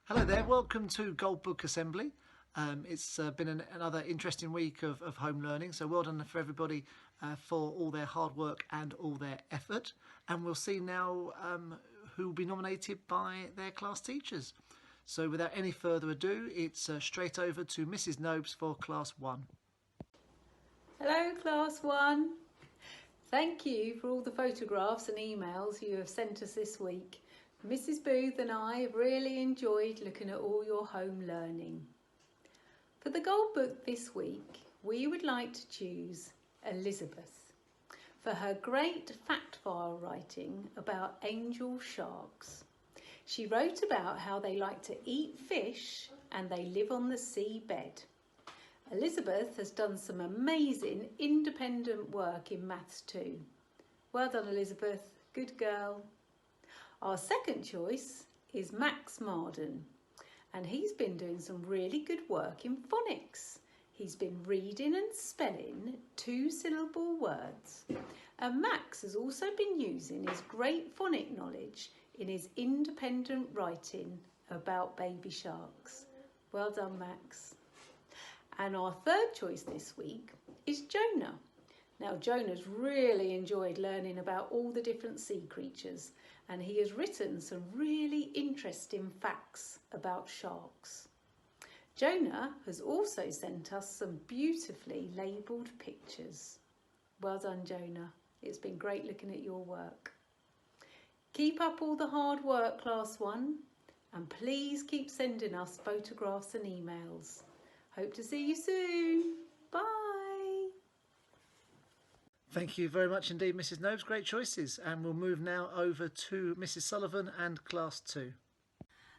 Hello there, welcome to Gold Book Assembly. It's been another interesting week of home learning, so well done for everybody for all their hard work and all their effort. And we'll see now who will be nominated by their class teachers. So without any further ado, it's straight over to Mrs. Nobes for Class 1. Hello Class 1. Thank you for all the photographs and emails you have sent us this week. Mrs. Booth and I have really enjoyed looking at all your home learning. For the Gold Book this week, we would like to choose Elizabeth for her great fact file writing about angel sharks. She wrote about how they like to eat fish and they live on the seabed. Elizabeth has done some amazing independent work in Maths too. Well done, Elizabeth. Good girl. Our second choice is Max Marden, and he's been doing some really good work in phonics. He's been reading and spelling two-syllable words, and Max has also been using his great phonic knowledge in his independent writing about baby sharks. Well done, Max. And our third choice this week is Jonah. Now, Jonah's really enjoyed learning about all the different sea creatures, and he has written some really interesting facts about sharks. Jonah has also sent us some beautifully labelled pictures. Well done, Jonah. It's been great looking at your work. Keep up all the hard work, Class 1, and please keep sending us photographs and emails. Hope to see you soon. Bye. Thank you very much indeed, Mrs. Nobes. Great choices. And we'll move now over to Mrs. Sullivan and Class 2.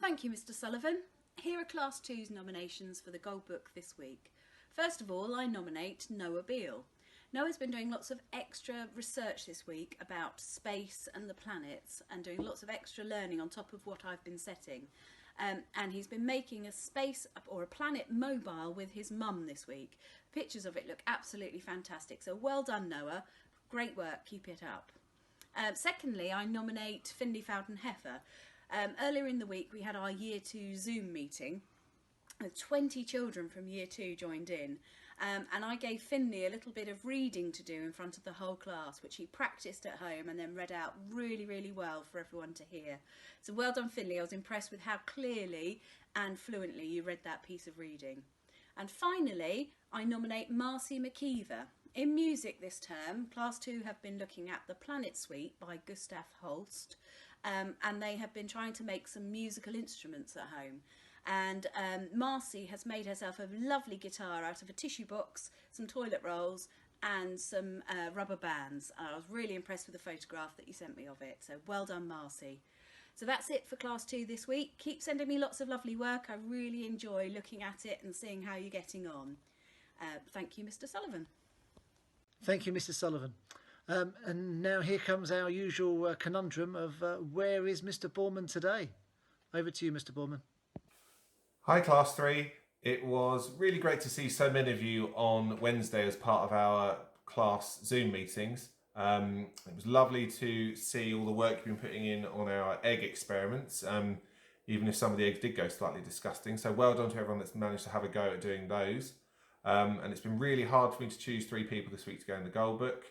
Thank you, Mr. Sullivan. Here are Class 2's nominations for the Gold Book this week. First of all, I nominate Noah Beale. Noah's been doing lots of extra research this week about space and the planets and doing lots of extra learning on top of what I've been setting. And he's been making a space or a planet mobile with his mum this week. Pictures of it look absolutely fantastic. So well done, Noah. Great work. Keep it up. Secondly, I nominate Finley Fowden Heffer. Earlier in the week, we had our Year 2 Zoom meeting. 20 children from Year 2 joined in, and I gave Finley a little bit of reading to do in front of the whole class, which he practiced at home and then read out really, really well for everyone to hear. So well done, Finley. I was impressed with how clearly and fluently you read that piece of reading. And finally, I nominate Marcy McKeever. In music this term, Class 2 have been looking at The Planet Suite by Gustav Holst, and they have been trying to make some musical instruments at home. And Marcy has made herself a lovely guitar out of a tissue box, some toilet rolls and some rubber bands. I was really impressed with the photograph that you sent me of it, so well done, Marcy. So that's it for Class 2 this week. Keep sending me lots of lovely work. I really enjoy looking at it and seeing how you're getting on. Thank you, Mr. Sullivan. Thank you, Mrs. Sullivan. And now here comes our usual conundrum of where is Mr. Borman today? Over to you, Mr. Borman. Hi Class 3, it was really great to see so many of you on Wednesday as part of our class Zoom meetings. It was lovely to see all the work you've been putting in on our egg experiments, even if some of the eggs did go slightly disgusting. So well done to everyone that's managed to have a go at doing those. And it's been really hard for me to choose 3 people this week to go in the Gold Book.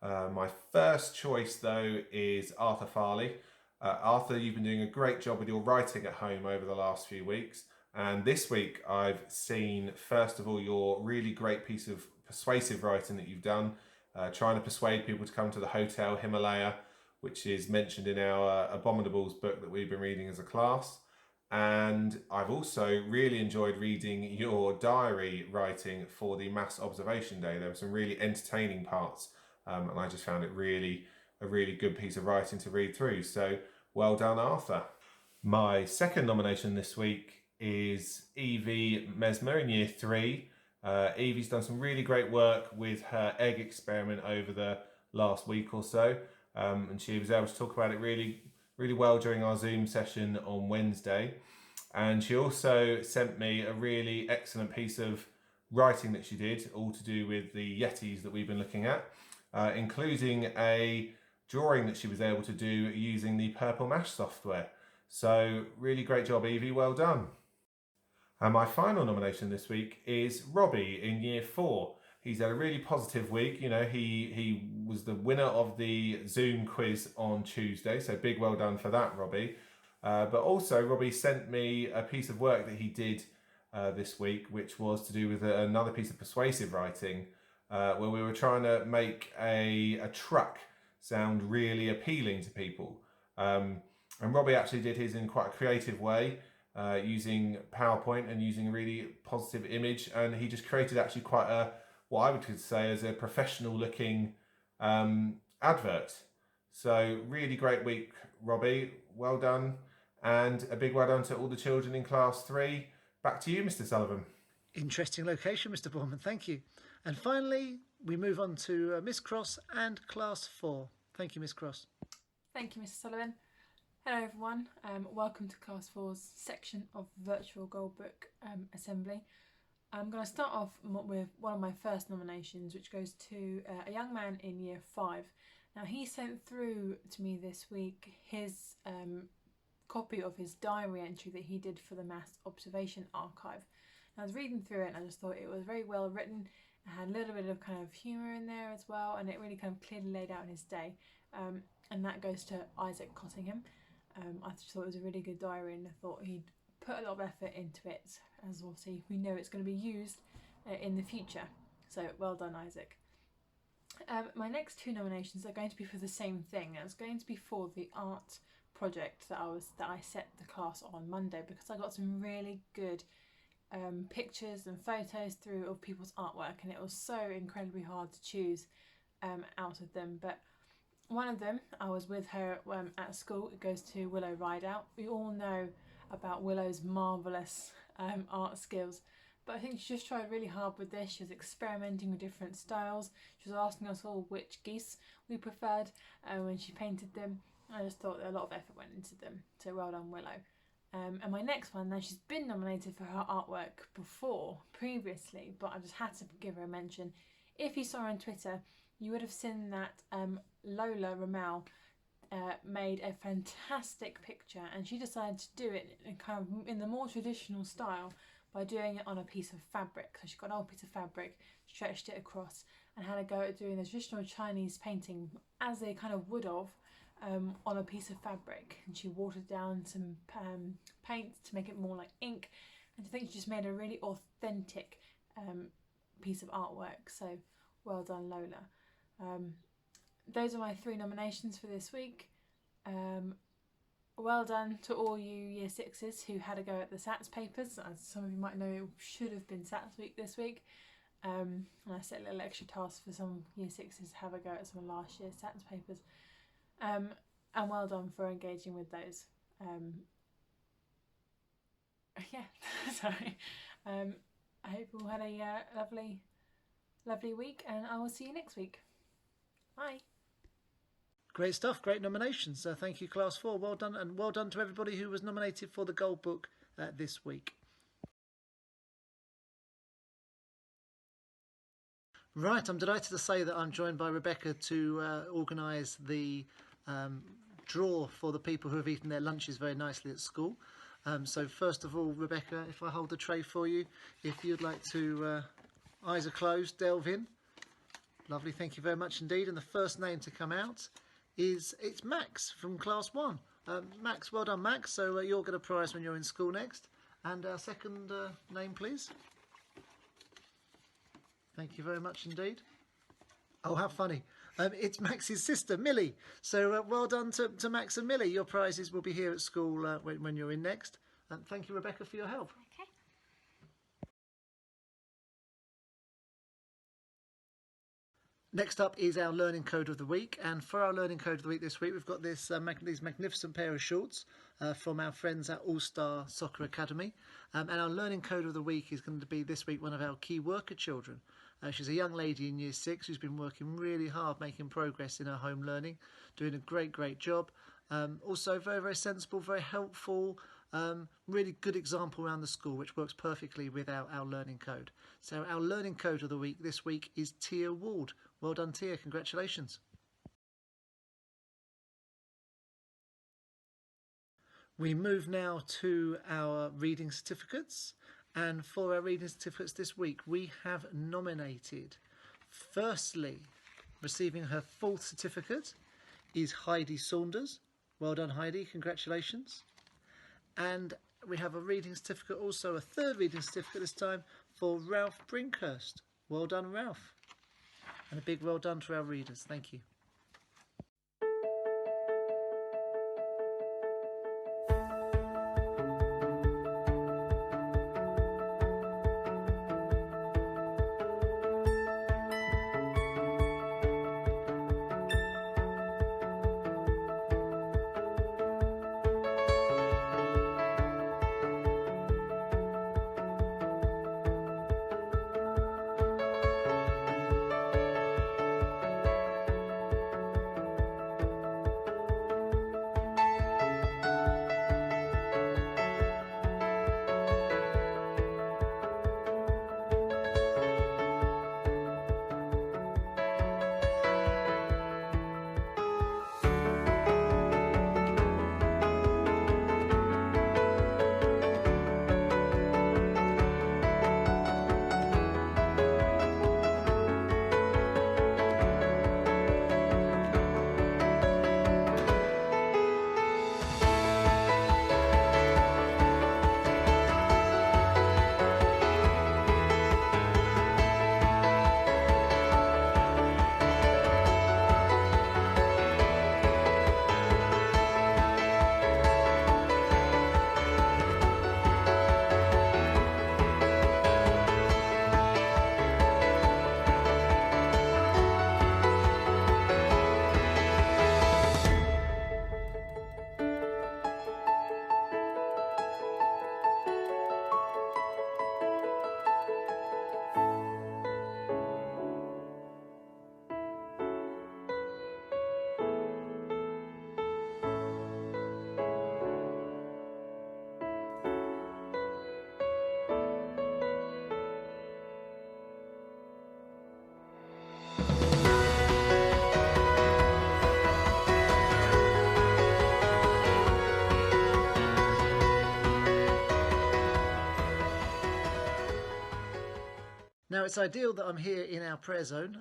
My first choice though is Arthur Farley. Arthur, you've been doing a great job with your writing at home over the last few weeks. And this week I've seen, first of all, your really great piece of persuasive writing that you've done, trying to persuade people to come to the Hotel Himalaya, which is mentioned in our Abominables book that we've been reading as a class. And I've also really enjoyed reading your diary writing for the Maths Observation Day. There were some really entertaining parts, and I just found it a really good piece of writing to read through. So well done, Arthur. My second nomination this week is Evie Mesmer in Year 3. Evie's done some really great work with her egg experiment over the last week or so, and she was able to talk about it really well during our Zoom session on Wednesday. And she also sent me a really excellent piece of writing that she did, all to do with the Yetis that we've been looking at, including a drawing that she was able to do using the Purple Mash software. So really great job, Evie, well done. And my final nomination this week is Robbie in Year 4. He's had a really positive week. You know, he was the winner of the Zoom quiz on Tuesday, so big well done for that, Robbie. But also, Robbie sent me a piece of work that he did this week, which was to do with another piece of persuasive writing, where we were trying to make a truck sound really appealing to people. And Robbie actually did his in quite a creative way, using PowerPoint and using a really positive image, and he just created actually quite a, what I would say as a professional looking advert. So really great week, Robbie, well done, and a big well done to all the children in Class 3. Back to you, Mr. Sullivan. Interesting location, Mr. Borman, thank you. And finally, we move on to Miss Cross and Class 4. Thank you, Miss Cross. Thank you, Mr. Sullivan. Hello everyone, welcome to Class 4's section of Virtual Goldbook Assembly. I'm going to start off with one of my first nominations, which goes to a young man in Year 5. Now he sent through to me this week his copy of his diary entry that he did for the Maths Observation Archive. And I was reading through it and I just thought it was very well written. It had a little bit of kind of humour in there as well, and it really kind of clearly laid out his day. And that goes to Isaac Cottingham. I just thought it was a really good diary, and I thought he'd put a lot of effort into it, as obviously we know it's going to be used in the future. So well done, Isaac. My next two nominations are going to be for the same thing. It's going to be for the art project that I set the class on Monday, because I got some really good pictures and photos through of people's artwork, and it was so incredibly hard to choose out of them. But one of them, I was with her at school. It goes to Willow Rideout. We all know about Willow's marvellous art skills, but I think she just tried really hard with this. She was experimenting with different styles. She was asking us all which geese we preferred when she painted them. I just thought a lot of effort went into them, so well done, Willow. And my next one, now she's been nominated for her artwork previously, but I just had to give her a mention. If you saw her on Twitter, you would have seen that Lola Ramel made a fantastic picture, and she decided to do it in the more traditional style by doing it on a piece of fabric. So she got an old piece of fabric, stretched it across, and had a go at doing the traditional Chinese painting as they kind of would have on a piece of fabric. And she watered down some paint to make it more like ink, and I think she just made a really authentic piece of artwork. So well done, Lola. Those are my three nominations for this week. Well done to all you Year 6s who had a go at the SATS papers. As some of you might know, it should have been SATS week this week. And I set a little extra task for some Year 6s to have a go at some of last year's SATS papers. And well done for engaging with those. Yeah, sorry. I hope you all had a lovely week, and I will see you next week. Bye. Great stuff, great nominations. Thank you, Class 4. Well done, and well done to everybody who was nominated for the Gold Book this week. Right, I'm delighted to say that I'm joined by Rebecca to organise the draw for the people who have eaten their lunches very nicely at school. So first of all, Rebecca, if I hold the tray for you, if you'd like to, eyes are closed, delve in. Lovely, thank you very much indeed. And the first name to come out it's Max from Class 1. Max, well done, Max. So you'll get a prize when you're in school next. And our second name, please. Thank you very much indeed. Oh, how funny. It's Max's sister, Millie. So well done to Max and Millie. Your prizes will be here at school when you're in next. And thank you, Rebecca, for your help. Okay. Next up is our Learning Code of the Week, and for our Learning Code of the Week this week we've got this these magnificent pair of shorts from our friends at All Star Soccer Academy, and our Learning Code of the Week is going to be this week one of our key worker children. She's a young lady in Year 6 who's been working really hard, making progress in her home learning, doing a great job. Also very, very sensible, very helpful, really good example around the school, which works perfectly with our learning code. So our Learning Code of the Week this week is Tia Ward. Well done, Tia. Congratulations. We move now to our reading certificates, and for our reading certificates this week we have nominated, firstly, receiving her 4th certificate is Heidi Saunders. Well done, Heidi, congratulations. And we have a reading certificate, also a 3rd reading certificate this time, for Ralph Brinkhurst. Well done, Ralph. And a big well done to our readers. Thank you. Now, it's ideal that I'm here in our prayer zone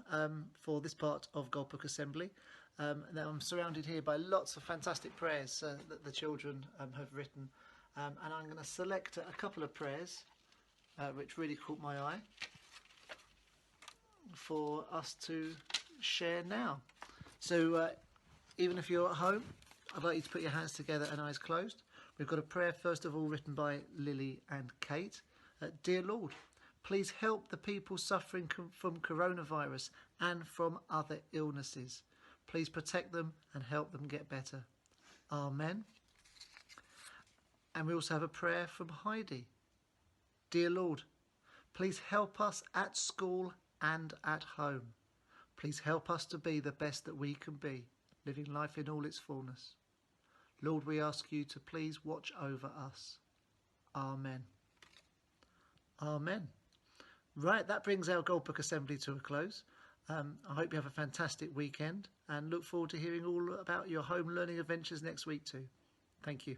for this part of Goldbook Assembly. Now I'm surrounded here by lots of fantastic prayers that the children have written, and I'm going to select a couple of prayers which really caught my eye for us to share now. So even if you're at home, I'd like you to put your hands together and eyes closed. We've got a prayer first of all written by Lily and Kate. Dear Lord, please help the people suffering from coronavirus and from other illnesses. Please protect them and help them get better. Amen. And we also have a prayer from Heidi. Dear Lord, please help us at school and at home. Please help us to be the best that we can be, living life in all its fullness. Lord, we ask you to please watch over us. Amen. Amen. Right, that brings our Goldbook Assembly to a close. I hope you have a fantastic weekend and look forward to hearing all about your home learning adventures next week too. Thank you.